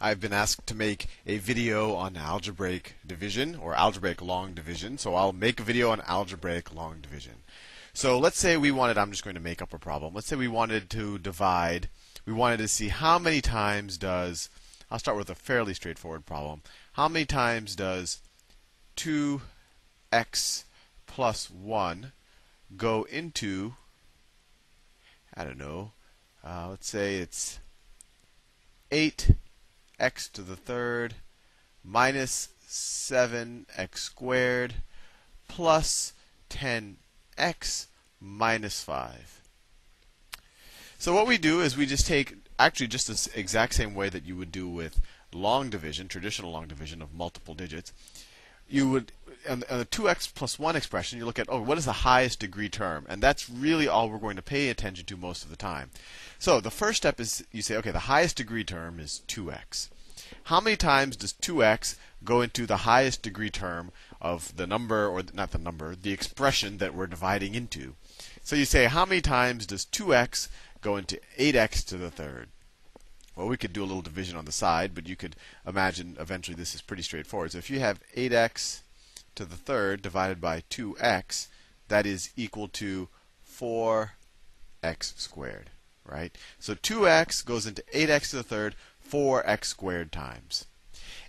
I've been asked to make a video on algebraic division or algebraic long division. So I'll make a video on algebraic long division. So let's say we wanted, I'm just going to make up a problem. Let's say we wanted to divide, we wanted to see how many times does, I'll start with a fairly straightforward problem. How many times does 2x plus 1 go into, I don't know, let's say it's 8x to the third minus 7x squared plus 10x minus 5. So what we do is we just take actually just the exact same way that you would do with long division, traditional long division of multiple digits. You would, on the 2x plus 1 expression, you look at, oh, what is the highest degree term? And that's really all we're going to pay attention to most of the time. So the first step is you say, okay, the highest degree term is 2x. How many times does 2x go into the highest degree term of the number, or not the number, the expression that we're dividing into? So you say, how many times does 2x go into 8x to the third? Well, we could do a little division on the side, but you could imagine eventually this is pretty straightforward. So if you have 8x to the third divided by 2x, that is equal to 4x squared, right? So 2x goes into 8x to the third 4x squared times.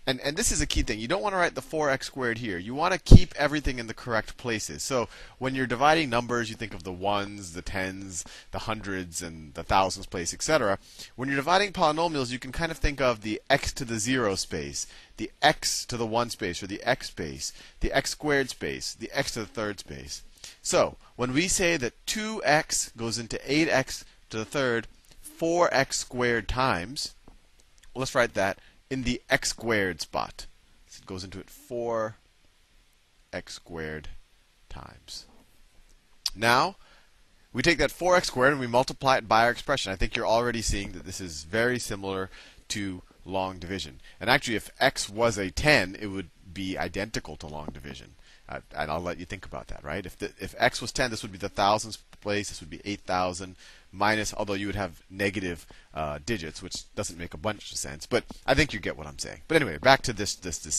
And this is a key thing. You don't want to write the 4x squared here. You want to keep everything in the correct places. So when you're dividing numbers, you think of the ones, the tens, the hundreds, and the thousands place, etc. When you're dividing polynomials, you can kind of think of the x to the 0 space, the x to the 1 space, or the x space, the x squared space, the x to the third space. So when we say that 2x goes into 8x to the third 4x squared times, let's write that in the x squared spot. So it goes into it 4x squared times. Now, we take that 4x squared and we multiply it by our expression. I think you're already seeing that this is very similar to long division. And actually, if x was a 10, it would be identical to long division. And I'll let you think about that, right? If x was 10, this would be the thousands place. This would be 8,000 minus, although you would have negative digits, which doesn't make a bunch of sense. But I think you get what I'm saying. But anyway, back to this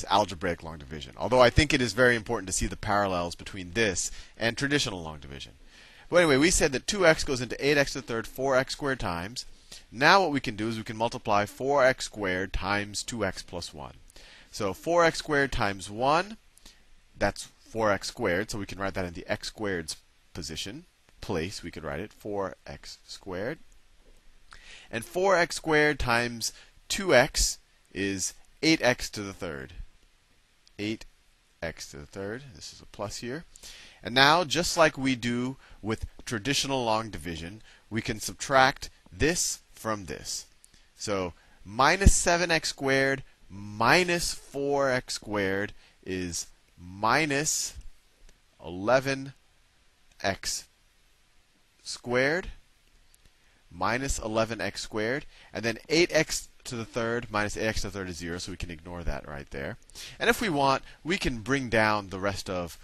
algebraic long division. Although I think it is very important to see the parallels between this and traditional long division. But anyway, we said that 2x goes into 8x to the third 4x squared times. Now what we can do is we can multiply 4x squared times 2x plus 1. So 4x squared times 1, that's 4x squared. So we can write that in the x squared's position. Place, we could write it 4x squared. And 4x squared times 2x is 8x to the third. 8x to the third. This is a plus here. And now, just like we do with traditional long division, we can subtract this from this. So minus 7x squared minus 4x squared is minus 11x squared minus 11x squared, and then 8x to the third minus 8x to the third is 0, so we can ignore that right there. And if we want, we can bring down the rest of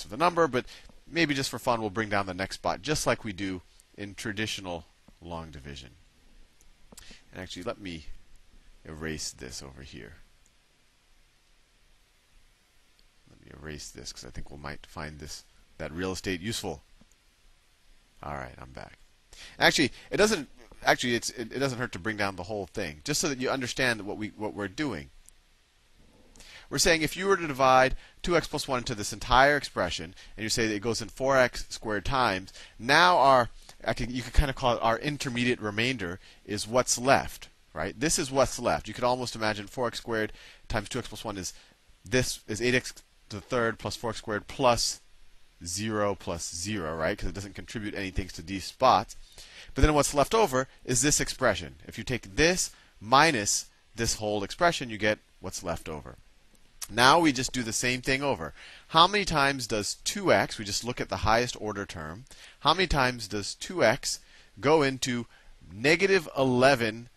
the number, but maybe just for fun, we'll bring down the next spot just like we do in traditional long division. And actually, let me erase this over here. Let me erase this because I think we might find that real estate useful. All right, I'm back. Actually, it doesn't hurt to bring down the whole thing, just so that you understand what we're doing. We're saying if you were to divide 2x plus 1 into this entire expression, and you say that it goes in 4x squared times, now you could kind of call it our intermediate remainder is what's left, right? This is what's left. You could almost imagine 4x squared times 2x plus 1 is 8x to the third plus 4x squared plus 0 plus 0, right? Because it doesn't contribute anything to these spots. But then what's left over is this expression. If you take this minus this whole expression, you get what's left over. Now we just do the same thing over. How many times does 2x, we just look at the highest order term, how many times does 2x go into negative 11x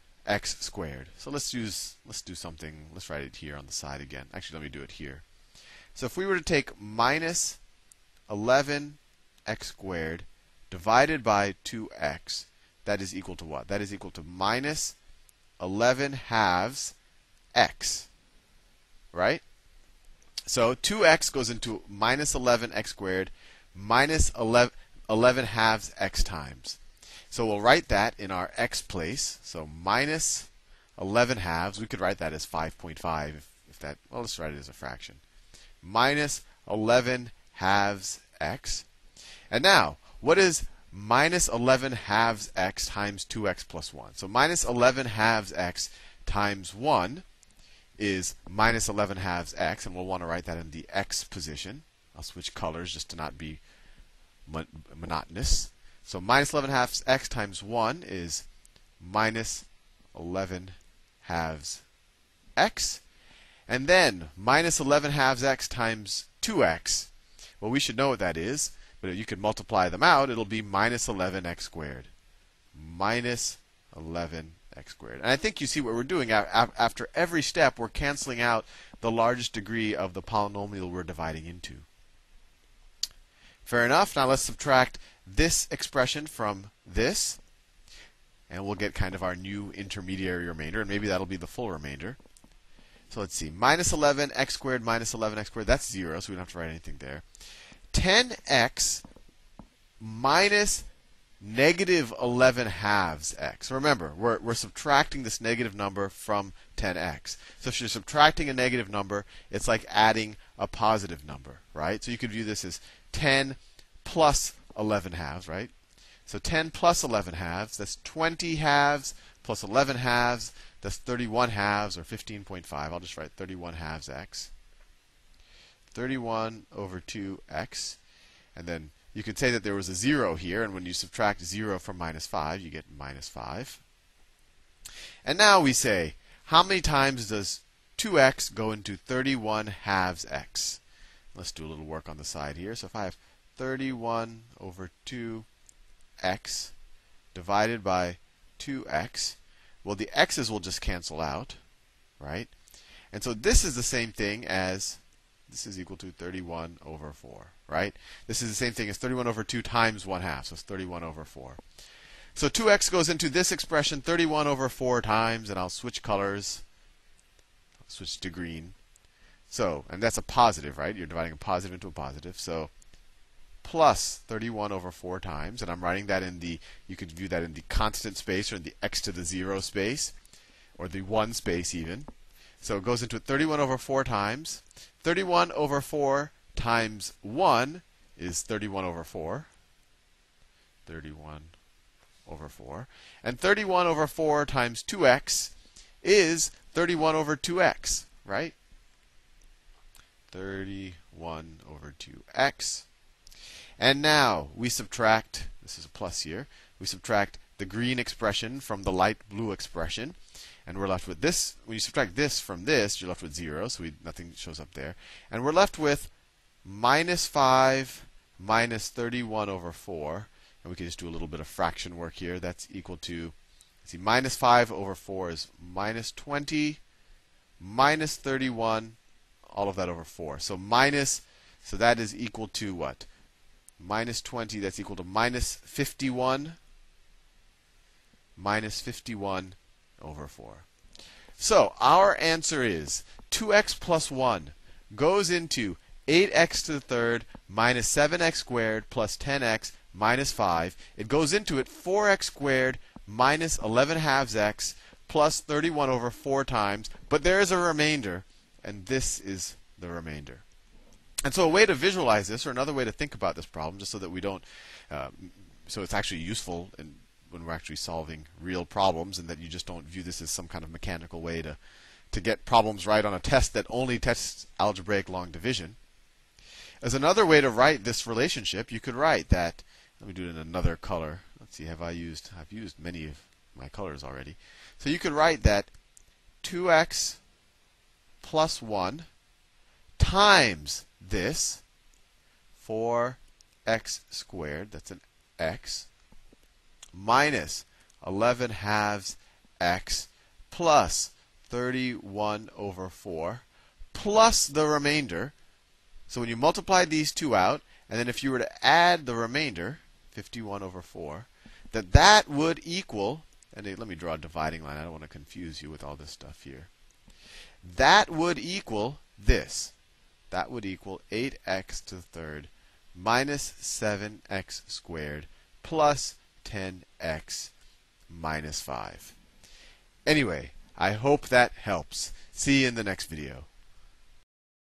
squared? So let's do something, let's write it here on the side again. Actually, let me do it here. So if we were to take minus 11x squared divided by 2x, that is equal to what? That is equal to minus 11 halves x, right? So 2x goes into minus 11x squared minus 11 halves x times. So we'll write that in our x place. So minus 11 halves, we could write that as 5.5 if that, well, let's write it as a fraction. Minus 11 halves x. And now, what is minus 11 halves x times 2x plus 1? So minus 11 halves x times 1 is minus 11 halves x, and we'll want to write that in the x position. I'll switch colors just to not be monotonous. So minus 11 halves x times 1 is minus 11 halves x. And then minus 11 halves x times 2x. Well, we should know what that is, but if you could multiply them out, it'll be minus 11x squared. Minus 11x squared. And I think you see what we're doing. After every step, we're canceling out the largest degree of the polynomial we're dividing into. Fair enough. Now let's subtract this expression from this, and we'll get kind of our new intermediary remainder, and maybe that'll be the full remainder. So let's see. Minus 11x squared minus 11x squared, that's 0, so we don't have to write anything there. 10x minus negative 11 halves x. Remember, we're subtracting this negative number from 10x. So if you're subtracting a negative number, it's like adding a positive number, right? So you could view this as 10 plus 11 halves, right? So 10 plus 11 halves, that's 20 halves plus 11 halves, that's 31 halves, or 15.5. I'll just write 31 halves x. 31 over 2x. And then you could say that there was a 0 here, and when you subtract 0 from minus 5, you get minus 5. And now we say, how many times does 2x go into 31 halves x? Let's do a little work on the side here. So if I have 31 over 2x divided by 2x, well, the x's will just cancel out, right? And so this is the same thing as, this is equal to 31 over 4, right? This is the same thing as 31 over 2 times 1/2, so it's 31 over 4. So 2x goes into this expression 31 over 4 times, and I'll switch colors. I'll switch to green. So, and that's a positive, right? You're dividing a positive into a positive. So plus 31 over 4 times, and I'm writing that in the, you could view that in the constant space or in the x to the 0 space, or the 1 space even. So it goes into 31 over 4 times. 31 over 4 times 1 is 31 over 4. 31 over 4. And 31 over 4 times 2x is 31 over 2x, right? 31 over 2x. And now we subtract, this is a plus here, we subtract the green expression from the light blue expression. And we're left with this. When you subtract this from this, you're left with 0, so nothing shows up there. And we're left with minus 5 minus 31 over 4. And we can just do a little bit of fraction work here. That's equal to, see, minus 5 over 4 is minus 20, minus 31, all of that over 4. So minus, so that is equal to what? Minus 20, that's equal to minus 51. Minus 51 over 4. So our answer is 2x plus 1 goes into 8x to the third minus 7x squared plus 10x minus 5. It goes into it 4x squared minus 11 halves x plus 31 over 4 times. But there is a remainder, and this is the remainder. And so a way to visualize this, or another way to think about this problem, just so that we don't, so it's actually useful when we're actually solving real problems, and that you just don't view this as some kind of mechanical way to get problems right on a test that only tests algebraic long division. As another way to write this relationship, you could write that, let me do it in another color. Let's see, I've used many of my colors already. So you could write that 2x plus 1 times this 4x squared, that's an x, minus 11 halves x plus 31 over 4 plus the remainder. So when you multiply these two out, and then if you were to add the remainder, 51 over 4, that would equal, and let me draw a dividing line. I don't want to confuse you with all this stuff here. That would equal this. That would equal 8x to the third minus 7x squared plus 10x minus 5. Anyway, I hope that helps. See you in the next video.